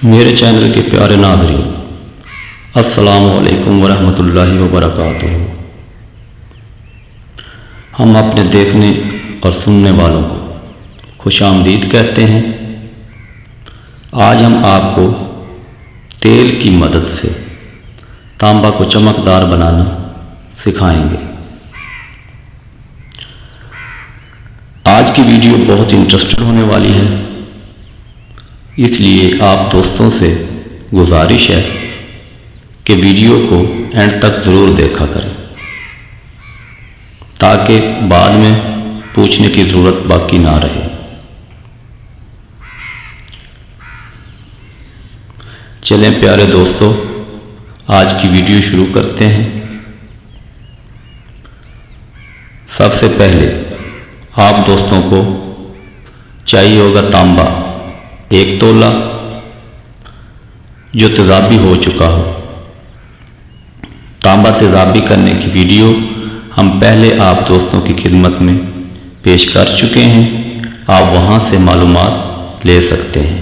میرے چینل کے پیارے ناظرین، السلام علیکم ورحمۃ اللہ وبرکاتہ۔ ہم اپنے دیکھنے اور سننے والوں کو خوش آمدید کہتے ہیں۔ آج ہم آپ کو تیل کی مدد سے تانبا کو چمکدار بنانا سکھائیں گے۔ آج کی ویڈیو بہت انٹرسٹنگ ہونے والی ہے، اس لیے آپ دوستوں سے گزارش ہے کہ ویڈیو کو اینڈ تک ضرور دیکھا کریں تاکہ بعد میں پوچھنے کی ضرورت باقی نہ رہے۔ چلیں پیارے دوستو، آج کی ویڈیو شروع کرتے ہیں۔ سب سے پہلے آپ دوستوں کو چاہیے ہوگا تانبا 1 تولہ جو تیزابی ہو چکا ہو۔ تانبا تیزابی کرنے کی ویڈیو ہم پہلے آپ دوستوں کی خدمت میں پیش کر چکے ہیں، آپ وہاں سے معلومات لے سکتے ہیں۔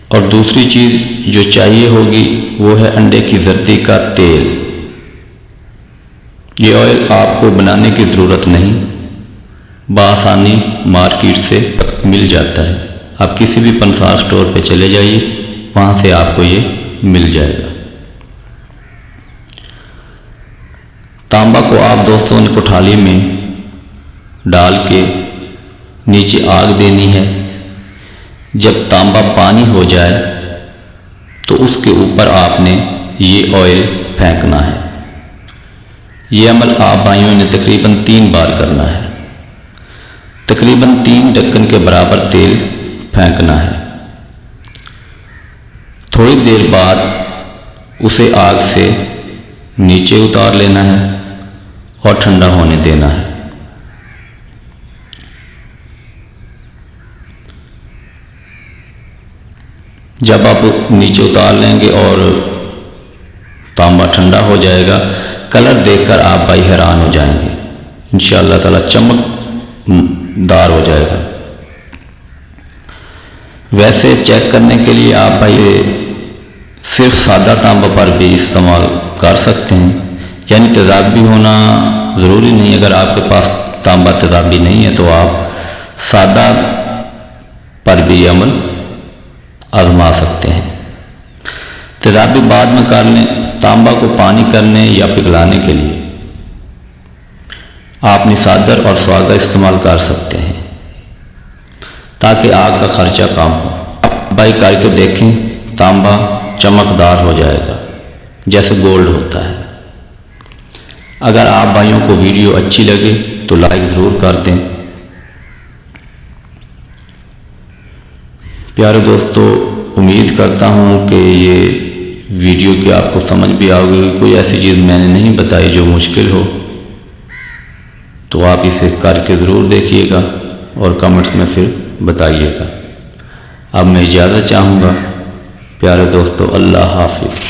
اور دوسری چیز جو چاہیے ہوگی وہ ہے انڈے کی زردی کا تیل۔ یہ آئل آپ کو بنانے کی ضرورت نہیں، بآسانی مارکیٹ سے مل جاتا ہے۔ آپ کسی بھی پنسار سٹور پہ چلے جائیے، وہاں سے آپ کو یہ مل جائے گا۔ تانبا کو آپ دوستوں نے کوٹھالی میں ڈال کے نیچے آگ دینی ہے۔ جب تانبا پانی ہو جائے تو اس کے اوپر آپ نے یہ آئل پھینکنا ہے۔ یہ عمل آپ بھائیوں نے تقریباً 3 بار کرنا ہے۔ تقریباً 3 ڈھکن کے برابر تیل پھینکنا ہے۔ تھوڑی دیر بعد اسے آگ سے نیچے اتار لینا ہے اور ٹھنڈا ہونے دینا ہے۔ جب آپ نیچے اتار لیں گے اور تانبا ٹھنڈا ہو جائے گا، کلر دیکھ کر آپ بھائی حیران ہو جائیں گے، انشاءاللہ تعالی چمکدار ہو جائے گا۔ ویسے چیک کرنے کے لیے آپ بھائی صرف سادہ تانبا پر بھی استعمال کر سکتے ہیں، یعنی تیزابی ہونا ضروری نہیں۔ اگر آپ کے پاس تانبا تیزابی نہیں ہے تو آپ سادہ پر بھی عمل آزما سکتے ہیں۔ تیزابی بعد میں کر لیں۔ تانبا کو پانی کرنے یا پگھلانے کے لیے آپ نسادر اور سواگا استعمال کر سکتے ہیں تاکہ آگ کا خرچہ کم ہو۔ بھائی کر کے دیکھیں، تانبا چمکدار ہو جائے گا جیسے گولڈ ہوتا ہے۔ اگر آپ بھائیوں کو ویڈیو اچھی لگے تو لائک ضرور کر دیں۔ پیارے دوستو، امید کرتا ہوں کہ یہ ویڈیو کی آپ کو سمجھ بھی آئے گی۔ کوئی ایسی چیز میں نے نہیں بتائی جو مشکل ہو تو آپ اسے کر کے ضرور دیکھیے گا اور کمنٹس میں پھر بتائیے گا۔ اب میں اجازت چاہوں گا پیارے دوستو، اللہ حافظ۔